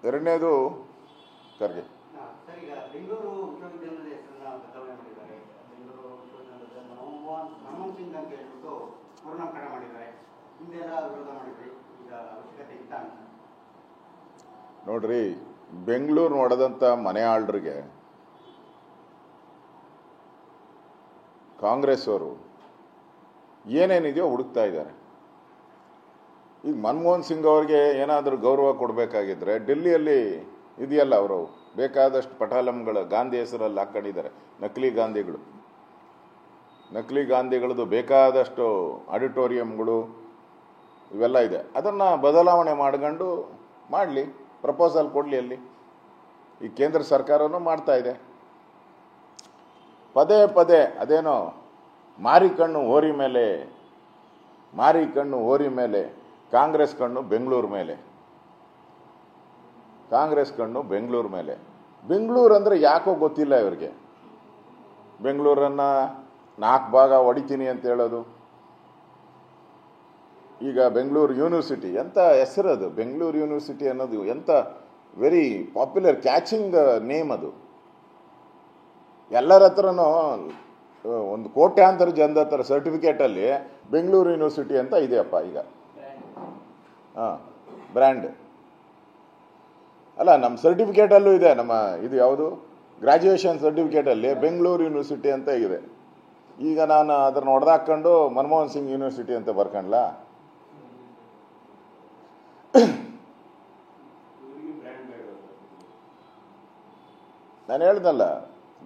ಎರಡನೇದು ಖರ್ಗೆ ಸರ್, ಈಗ ಬೆಂಗಳೂರು ವಿಶ್ವವಿದ್ಯಾಲಯದ ಹೆಸರನ್ನ ಬದಲಾವಣೆ ಮಾಡಿದ್ದಾರೆ. ಬೆಂಗಳೂರು ವಿಶ್ವವಿದ್ಯಾಲಯದ ಮನಮೋಹನ್ ಸಿಂಗ್ ಅಂತ ಹೇಳ್ಬಿಟ್ಟು ಪೂರ್ಣಾಂಕಣ ಮಾಡಿದ್ದಾರೆ. ಹಿಂದೆಲ್ಲ ವಿರೋಧ ಮಾಡಿದ್ರಿ, ಈಗ ಅವಶ್ಯಕತೆ ಇತ್ತ ಅಂತ. ನೋಡ್ರಿ, ಬೆಂಗಳೂರು ನೋಡದಂಥ ಮನೆ ಆಳ್ರಿಗೆ ಕಾಂಗ್ರೆಸ್ ಅವರು ಏನೇನಿದೆಯೋ ಹುಡುಕ್ತಾ ಇದ್ದಾರೆ. ಈಗ ಮನಮೋಹನ್ ಸಿಂಗ್ ಅವ್ರಿಗೆ ಏನಾದರೂ ಗೌರವ ಕೊಡಬೇಕಾಗಿದ್ರೆ ಡೆಲ್ಲಿಯಲ್ಲಿ ಇದೆಯಲ್ಲ, ಅವರು ಬೇಕಾದಷ್ಟು ಪಟಾಲಂಗಳು ಗಾಂಧಿ ಹೆಸರಲ್ಲಿ ಹಾಕೊಂಡಿದ್ದಾರೆ. ನಕಲಿ ಗಾಂಧಿಗಳದ್ದು ಬೇಕಾದಷ್ಟು ಆಡಿಟೋರಿಯಂಗಳು ಇವೆಲ್ಲ ಇದೆ. ಅದನ್ನು ಬದಲಾವಣೆ ಮಾಡ್ಕೊಂಡು ಮಾಡಲಿ, ಪ್ರಪೋಸಲ್ ಕೊಡಲಿ. ಅಲ್ಲಿ ಈ ಕೇಂದ್ರ ಸರ್ಕಾರನೂ ಮಾಡ್ತಾ ಇದೆ. ಪದೇ ಪದೇ ಅದೇನೋ ಮಾರಿ ಕಣ್ಣು ಹೋರಿ ಮೇಲೆ ಕಾಂಗ್ರೆಸ್ ಕಣ್ಣು ಬೆಂಗಳೂರು ಮೇಲೆ. ಬೆಂಗಳೂರು ಅಂದರೆ ಯಾಕೋ ಗೊತ್ತಿಲ್ಲ ಇವರಿಗೆ. ಬೆಂಗಳೂರನ್ನು 4 ಭಾಗ ಹೊಡಿತೀನಿ ಅಂತ ಹೇಳೋದು. ಈಗ ಬೆಂಗಳೂರು ಯೂನಿವರ್ಸಿಟಿ ಎಂಥ ಹೆಸರದು. ಬೆಂಗಳೂರು ಯೂನಿವರ್ಸಿಟಿ ಅನ್ನೋದು ಎಂಥ ವೆರಿ ಪಾಪ್ಯುಲರ್ ಕ್ಯಾಚಿಂಗ್ ನೇಮ್ ಅದು. ಎಲ್ಲರ ಹತ್ರನೂ ಒಂದು ಕೋಟ್ಯಾಂತರ ಜನದ ಹತ್ರ ಸರ್ಟಿಫಿಕೇಟಲ್ಲಿ ಬೆಂಗಳೂರು ಯೂನಿವರ್ಸಿಟಿ ಅಂತ ಇದೆಯಪ್ಪ ಈಗ. ಬ್ರ್ಯಾಂಡ್ ಅಲ್ಲ, ನಮ್ಮ ಸರ್ಟಿಫಿಕೇಟಲ್ಲೂ ಇದೆ. ನಮ್ಮ ಇದು ಯಾವುದು ಗ್ರ್ಯಾಜುಯೇಷನ್ ಸರ್ಟಿಫಿಕೇಟಲ್ಲಿ ಬೆಂಗಳೂರು ಯೂನಿವರ್ಸಿಟಿ ಅಂತ ಇದೆ. ಈಗ ನಾನು ಅದನ್ನು ಹೊಡೆದಾಕೊಂಡು ಮನಮೋಹನ್ ಸಿಂಗ್ ಯೂನಿವರ್ಸಿಟಿ ಅಂತ ಬರ್ಕೊಂಡ್ಲಾ? ನಾನು ಹೇಳ್ದಲ್ಲ,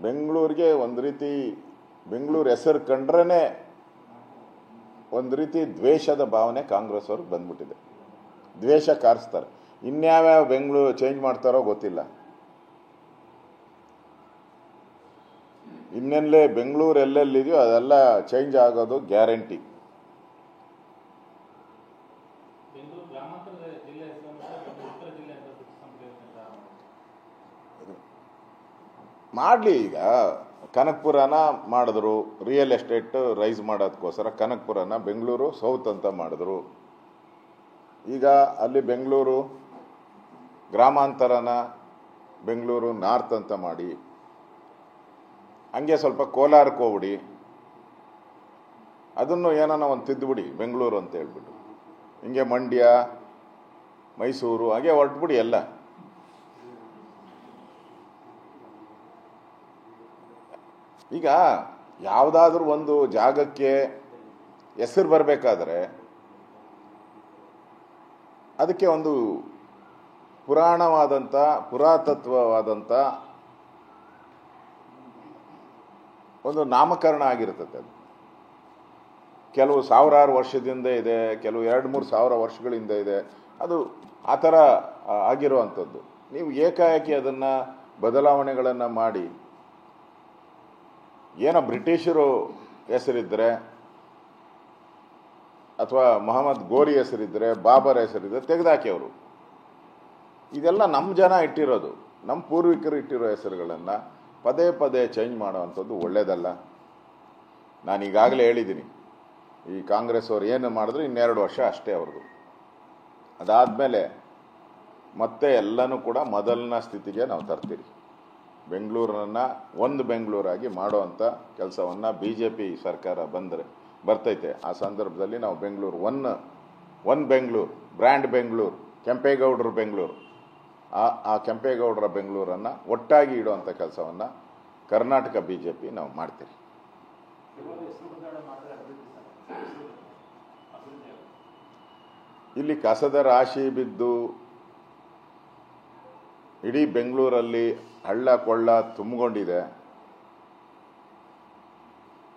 ಬೆಂಗಳೂರಿಗೆ ಒಂದು ರೀತಿ ಬೆಂಗಳೂರು ಹೆಸರು ಕಂಡ್ರೇ ಒಂದು ರೀತಿ ದ್ವೇಷದ ಭಾವನೆ ಕಾಂಗ್ರೆಸ್ ಅವ್ರಿಗೆ ಬಂದ್ಬಿಟ್ಟಿದೆ. ದ್ವೇಷ ಕಾರ್ಸ್ತಾರೆ. ಇನ್ಯಾವ್ಯಾವ ಬೆಂಗಳೂರು ಚೇಂಜ್ ಮಾಡ್ತಾರೋ ಗೊತ್ತಿಲ್ಲ. ಇನ್ನೆಲ್ಲೇ ಬೆಂಗಳೂರು ಎಲ್ಲೆಲ್ಲಿದೆಯೋ ಅದೆಲ್ಲ ಚೇಂಜ್ ಆಗೋದು ಗ್ಯಾರಂಟಿ. ಮಾಡಲಿ. ಈಗ ಕನಕಪುರನ ಮಾಡಿದ್ರು, ರಿಯಲ್ ಎಸ್ಟೇಟ್ ರೈಸ್ ಮಾಡೋದಕ್ಕೋಸ್ಕರ ಕನಕಪುರನ ಬೆಂಗಳೂರು ಸೌತ್ ಅಂತ ಮಾಡಿದ್ರು. ಈಗ ಅಲ್ಲಿ ಬೆಂಗಳೂರು ಗ್ರಾಮಾಂತರನ ಬೆಂಗಳೂರು ನಾರ್ತ್ ಅಂತ ಮಾಡಿ, ಹಂಗೆ ಸ್ವಲ್ಪ ಕೋಲಾರಕ್ಕೆ ಹೋಗ್ಬಿಡಿ, ಅದನ್ನು ಏನಾನ ಒಂದು ತಿದ್ದುಬಿಡಿ ಬೆಂಗಳೂರು ಅಂತ ಹೇಳ್ಬಿಟ್ಟು. ಹಿಂಗೆ ಮಂಡ್ಯ, ಮೈಸೂರು ಹಾಗೆ ಹೊರಟ್ಬಿಡಿ ಎಲ್ಲ. ಈಗ ಯಾವುದಾದ್ರೂ ಒಂದು ಜಾಗಕ್ಕೆ ಹೆಸರು ಬರಬೇಕಾದ್ರೆ ಅದಕ್ಕೆ ಒಂದು ಪುರಾತತ್ವವಾದಂಥ ಒಂದು ನಾಮಕರಣ ಆಗಿರ್ತದೆ. ಅದು ಕೆಲವು ಸಾವಿರಾರು ವರ್ಷದಿಂದ ಇದೆ, ಕೆಲವು 2-3 ಸಾವಿರ ವರ್ಷಗಳಿಂದ ಇದೆ. ಅದು ಆ ಥರ ಆಗಿರುವಂಥದ್ದು. ನೀವು ಏಕಾಏಕಿ ಅದನ್ನು ಬದಲಾವಣೆಗಳನ್ನು ಮಾಡಿ, ಏನೋ ಬ್ರಿಟಿಷರು ಹೆಸರಿದ್ದರೆ ಅಥವಾ ಮೊಹಮ್ಮದ್ ಗೋರಿ ಹೆಸರಿದ್ದರೆ, ಬಾಬರ್ ಹೆಸರಿದ್ದರೆ ತೆಗೆದಾಕಿ ಅವರು. ಇದೆಲ್ಲ ನಮ್ಮ ಜನ ಇಟ್ಟಿರೋದು, ನಮ್ಮ ಪೂರ್ವಿಕರು ಇಟ್ಟಿರೋ ಹೆಸರುಗಳನ್ನು ಪದೇ ಪದೇ ಚೇಂಜ್ ಮಾಡೋವಂಥದ್ದು ಒಳ್ಳೆಯದಲ್ಲ. ನಾನು ಈಗಾಗಲೇ ಹೇಳಿದ್ದೀನಿ, ಈ ಕಾಂಗ್ರೆಸ್ ಅವ್ರು ಏನು ಮಾಡಿದ್ರು 2 ವರ್ಷ ಅಷ್ಟೇ ಅವ್ರದ್ದು. ಅದಾದಮೇಲೆ ಮತ್ತೆ ಎಲ್ಲನೂ ಕೂಡ ಮೊದಲಿನ ಸ್ಥಿತಿಗೆ ನಾವು ತರ್ತೀರಿ. ಬೆಂಗಳೂರನ್ನು ಒಂದು ಬೆಂಗಳೂರಾಗಿ ಮಾಡೋವಂಥ ಕೆಲಸವನ್ನು BJP ಸರ್ಕಾರ ಬರ್ತೈತೆ. ಆ ಸಂದರ್ಭದಲ್ಲಿ ನಾವು ಬೆಂಗಳೂರು ಒನ್ ಬೆಂಗಳೂರು, ಬ್ರ್ಯಾಂಡ್ ಬೆಂಗಳೂರು, ಕೆಂಪೇಗೌಡರ ಬೆಂಗಳೂರು, ಆ ಕೆಂಪೇಗೌಡರ ಬೆಂಗಳೂರನ್ನು ಒಟ್ಟಾಗಿ ಇಡುವಂಥ ಕೆಲಸವನ್ನು ಕರ್ನಾಟಕ BJP ನಾವು ಮಾಡ್ತೀರಿ. ಇಲ್ಲಿ ಕಸದ ರಾಶಿ ಬಿದ್ದು ಇಡೀ ಬೆಂಗಳೂರಲ್ಲಿ ಹಳ್ಳ ಕೊಳ್ಳ ತುಂಬಿಕೊಂಡಿದೆ.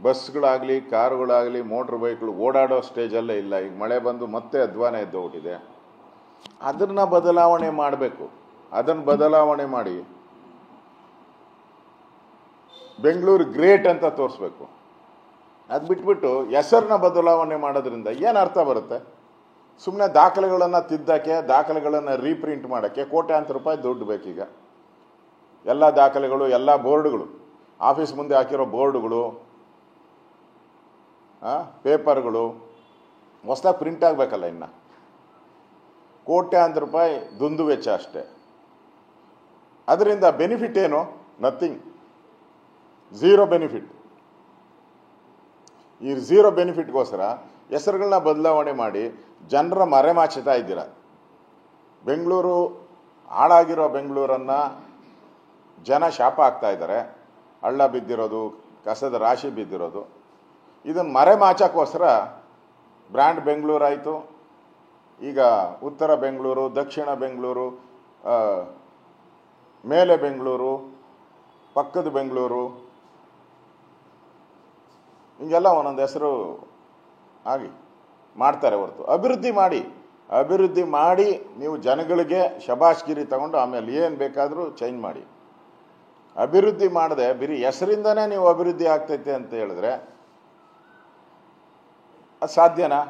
ಬಸ್ಗಳಾಗಲಿ, ಕಾರುಗಳಾಗಲಿ, ಮೋಟ್ರ್ ಬೈಕ್ಗಳು ಓಡಾಡೋ ಸ್ಟೇಜಲ್ಲೇ ಇಲ್ಲ. ಈಗ ಮಳೆ ಬಂದು ಮತ್ತೆ ಅಧ್ವಾನ ಎದ್ದೋಗ್ಬಿಟ್ಟಿದೆ. ಅದನ್ನು ಬದಲಾವಣೆ ಮಾಡಬೇಕು. ಅದನ್ನು ಬದಲಾವಣೆ ಮಾಡಿ ಬೆಂಗಳೂರು ಗ್ರೇಟ್ ಅಂತ ತೋರಿಸ್ಬೇಕು. ಅದು ಬಿಟ್ಬಿಟ್ಟು ಹೆಸರನ್ನ ಬದಲಾವಣೆ ಮಾಡೋದ್ರಿಂದ ಏನು ಅರ್ಥ ಬರುತ್ತೆ? ಸುಮ್ಮನೆ ದಾಖಲೆಗಳನ್ನು ತಿದ್ದಕ್ಕೆ, ದಾಖಲೆಗಳನ್ನು ರೀಪ್ರಿಂಟ್ ಮಾಡೋಕ್ಕೆ ಕೋಟ್ಯಾಂತರ ರೂಪಾಯಿ ದುಡ್ಡು ಬೇಕೀಗ. ಎಲ್ಲ ದಾಖಲೆಗಳು, ಎಲ್ಲ ಬೋರ್ಡ್ಗಳು, ಆಫೀಸ್ ಮುಂದೆ ಹಾಕಿರೋ ಬೋರ್ಡ್ಗಳು, ಪೇಪರ್ಗಳು ಹೊಸದಾಗಿ ಪ್ರಿಂಟ್ ಆಗಬೇಕಲ್ಲ. ಇನ್ನು ಕೋಟ್ಯಾಂತರ ರೂಪಾಯಿ ದುಂದು ವೆಚ್ಚ ಅಷ್ಟೇ. ಅದರಿಂದ ಬೆನಿಫಿಟ್ ಏನು? Nothing, zero benefit. ಈ ಝೀರೋ ಬೆನಿಫಿಟ್ಗೋಸ್ಕರ ಹೆಸರುಗಳನ್ನ ಬದಲಾವಣೆ ಮಾಡಿ ಜನರ ಮರೆಮಾಚುತ್ತಾ ಇದ್ದೀರ. ಬೆಂಗಳೂರು ಹಾಳಾಗಿರೋ ಬೆಂಗಳೂರನ್ನು ಜನ ಶಾಪ ಆಗ್ತಾ ಇದ್ದಾರೆ. ಹಳ್ಳ ಬಿದ್ದಿರೋದು, ಕಸದ ರಾಶಿ ಬಿದ್ದಿರೋದು, ಇದನ್ನು ಮರೆಮಾಚಕ್ಕೋಸ್ಕರ ಬ್ರ್ಯಾಂಡ್ ಬೆಂಗಳೂರಾಯಿತು. ಈಗ ಉತ್ತರ ಬೆಂಗಳೂರು, ದಕ್ಷಿಣ ಬೆಂಗಳೂರು, ಮೇಲೆ ಬೆಂಗಳೂರು, ಪಕ್ಕದ ಬೆಂಗಳೂರು, ಹಿಂಗೆಲ್ಲ ಒಂದೊಂದು ಹೆಸರು ಆಗಿ ಮಾಡ್ತಾರೆ ಹೊರತು ಅಭಿವೃದ್ಧಿ ಮಾಡಿ ನೀವು ಜನಗಳಿಗೆ ಶಬಾಷ್ಗಿರಿ ತಗೊಂಡು ಆಮೇಲೆ ಏನು ಬೇಕಾದರೂ ಚೇಂಜ್ ಮಾಡಿ. ಅಭಿವೃದ್ಧಿ ಮಾಡದೆ ಬರೀ ಹೆಸರಿಂದನೇ ನೀವು ಅಭಿವೃದ್ಧಿ ಆಗ್ತೈತೆ ಅಂತ ಹೇಳಿದ್ರೆ ಅದು ಸಾಧ್ಯನಾ?